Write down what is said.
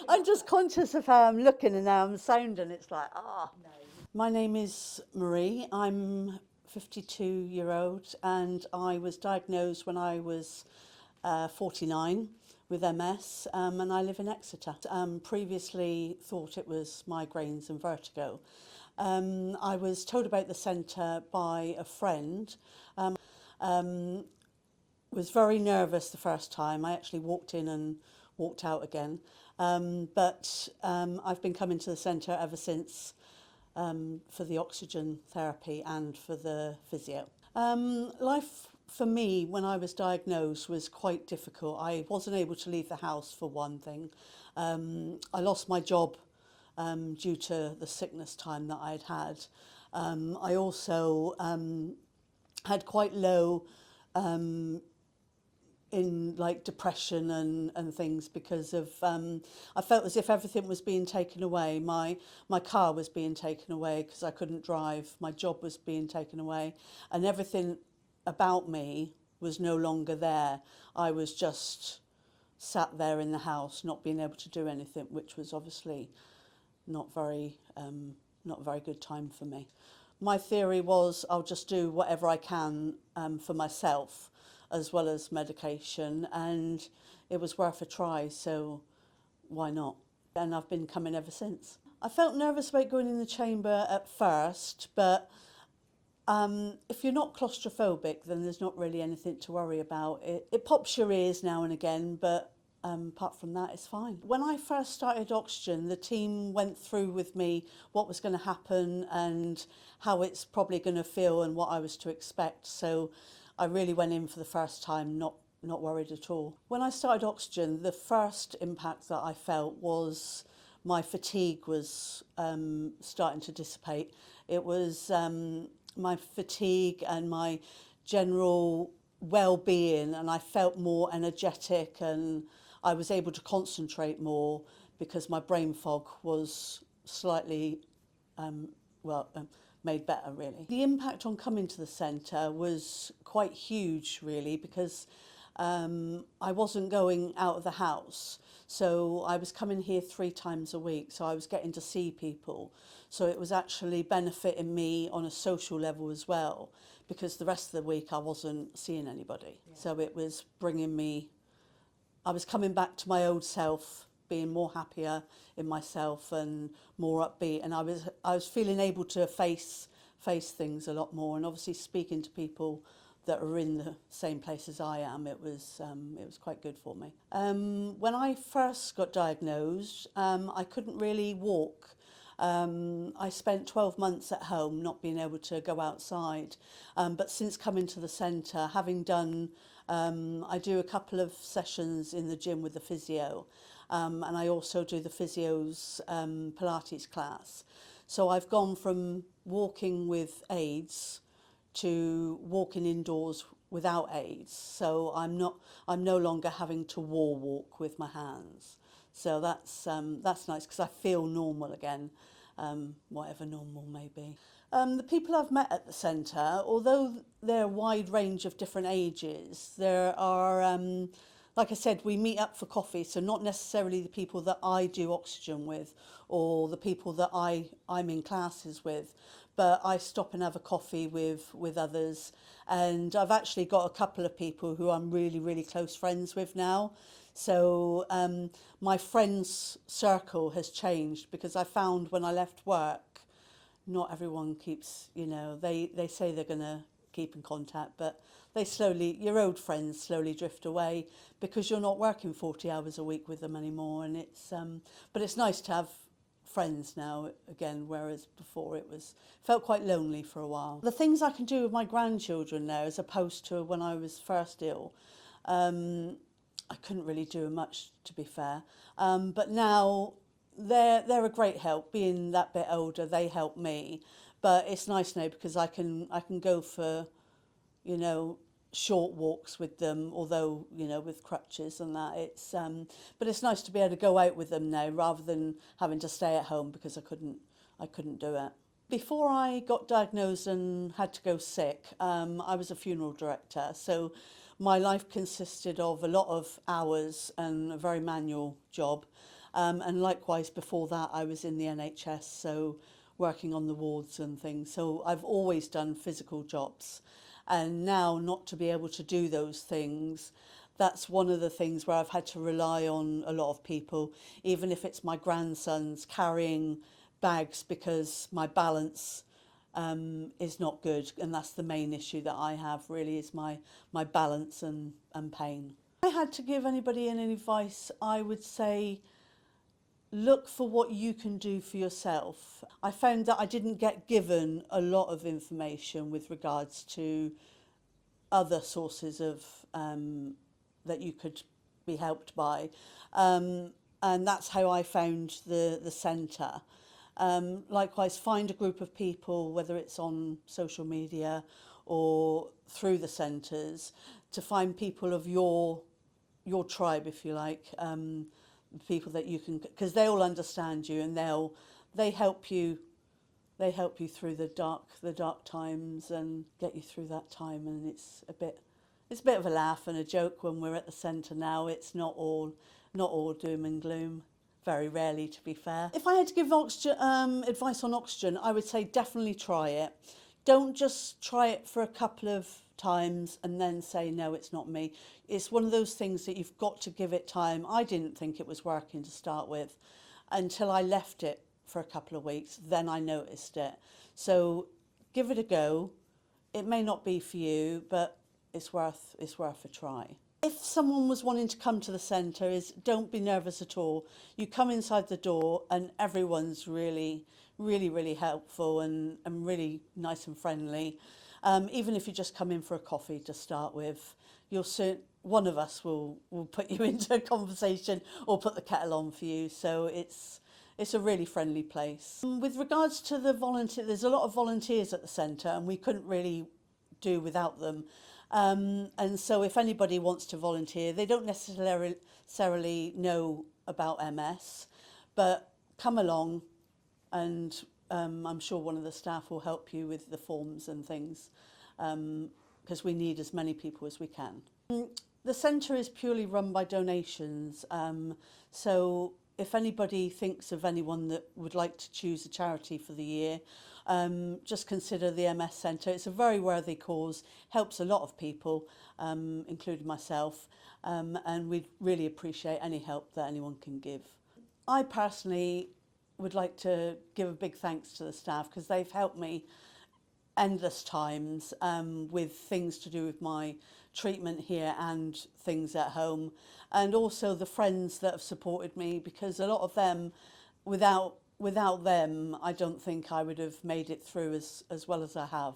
I'm just conscious of how I'm looking and how I'm sounding. It's like, ah. No. My name is Marie. I'm 52-year-old and I was diagnosed when I was 49 with MS and I live in Exeter. Previously thought it was migraines and vertigo. I was told about the centre by a friend. Was very nervous the first time. I actually walked in and walked out again. But I've been coming to the centre ever since for the oxygen therapy and for the physio. Life for me when I was diagnosed was quite difficult. I wasn't able to leave the house for one thing. I lost my job due to the sickness time that I'd had. I also had quite low in like depression and things because of I felt as if everything was being taken away. My car was being taken away because I couldn't drive. My job was being taken away and everything about me was no longer there. I was just sat there in the house not being able to do anything, which was obviously not very good time for me. My theory was I'll just do whatever I can for myself as well as medication, and it was worth a try, so why not? And I've been coming ever since. I felt nervous about going in the chamber at first, but if you're not claustrophobic, then there's not really anything to worry about. It pops your ears now and again, but apart from that, it's fine. When I first started Oxygen, the team went through with me what was going to happen and how it's probably going to feel and what I was to expect. So I really went in for the first time not worried at all. When I started Oxygen, the first impact that I felt was my fatigue was starting to dissipate. It was my fatigue and my general well-being, and I felt more energetic and I was able to concentrate more because my brain fog was slightly made better, really. The impact on coming to the centre was quite huge, really, because I wasn't going out of the house. So I was coming here 3 times a week, so I was getting to see people. So it was actually benefiting me on a social level as well, because the rest of the week I wasn't seeing anybody. Yeah. So it was bringing me, I was coming back to my old self, being more happier in myself and more upbeat, and I was feeling able to face things a lot more, and obviously speaking to people that are in the same place as I am, it was quite good for me. When I first got diagnosed, I couldn't really walk. I spent 12 months at home not being able to go outside, but since coming to the centre, having done, I do a couple of sessions in the gym with the physio, and I also do the physio's Pilates class. So I've gone from walking with aids to walking indoors without aids. So I'm no longer having to walk with my hands. So that's nice because I feel normal again, whatever normal may be. The people I've met at the centre, although they're a wide range of different ages, there are, like I said, we meet up for coffee, so not necessarily the people that I do Oxygen with or the people that I'm in classes with, but I stop and have a coffee with others. And I've actually got a couple of people who I'm really, really close friends with now. So my friends' circle has changed because I found when I left work, not everyone keeps, they say they're going to keep in contact, but your old friends slowly drift away because you're not working 40 hours a week with them anymore. And but it's nice to have friends now again, whereas before felt quite lonely for a while. The things I can do with my grandchildren now as opposed to when I was first ill, I couldn't really do much, to be fair. But now they're a great help. Being that bit older, they help me. But it's nice now because I can go for, short walks with them, although, with crutches and that. But it's nice to be able to go out with them now rather than having to stay at home because I couldn't do it. Before I got diagnosed and had to go sick, I was a funeral director. So my life consisted of a lot of hours and a very manual job. And likewise, before that, I was in the NHS, so working on the wards and things. So I've always done physical jobs. And now not to be able to do those things, that's one of the things where I've had to rely on a lot of people, even if it's my grandsons carrying bags because my balance is not good. And that's the main issue that I have really, is my balance and pain. If I had to give anybody any advice, I would say look for what you can do for yourself. I found that I didn't get given a lot of information with regards to other sources of that you could be helped by, and that's how I found the centre. Likewise, find a group of people, whether it's on social media or through the centres, to find people of your tribe, if you like, people that you can, because they all understand you, and they help you through the dark times and get you through that time. And it's a bit of a laugh and a joke when we're at the centre now. It's not all doom and gloom. Very rarely, to be fair. If I had to give advice on oxygen, I would say definitely try it. Don't just try it for a couple of times and then say, no, it's not me. It's one of those things that you've got to give it time. I didn't think it was working to start with until I left it for a couple of weeks. Then I noticed it. So give it a go. It may not be for you, but it's worth a try. If someone was wanting to come to the centre, don't be nervous at all. You come inside the door and everyone's really helpful and really nice and friendly. Even if you just come in for a coffee to start with, one of us will put you into a conversation or put the kettle on for you. So it's a really friendly place. With regards to the there's a lot of volunteers at the centre, and we couldn't really do without them. And so if anybody wants to volunteer, they don't necessarily know about MS, but come along, and I'm sure one of the staff will help you with the forms and things, because we need as many people as we can. The centre is purely run by donations, so if anybody thinks of anyone that would like to choose a charity for the year, just consider the MS Centre. It's a very worthy cause, helps a lot of people, including myself, and we'd really appreciate any help that anyone can give. I personally would like to give a big thanks to the staff, because they've helped me endless times with things to do with my treatment here and things at home, and also the friends that have supported me, because a lot of them, without them, I don't think I would have made it through as well as I have.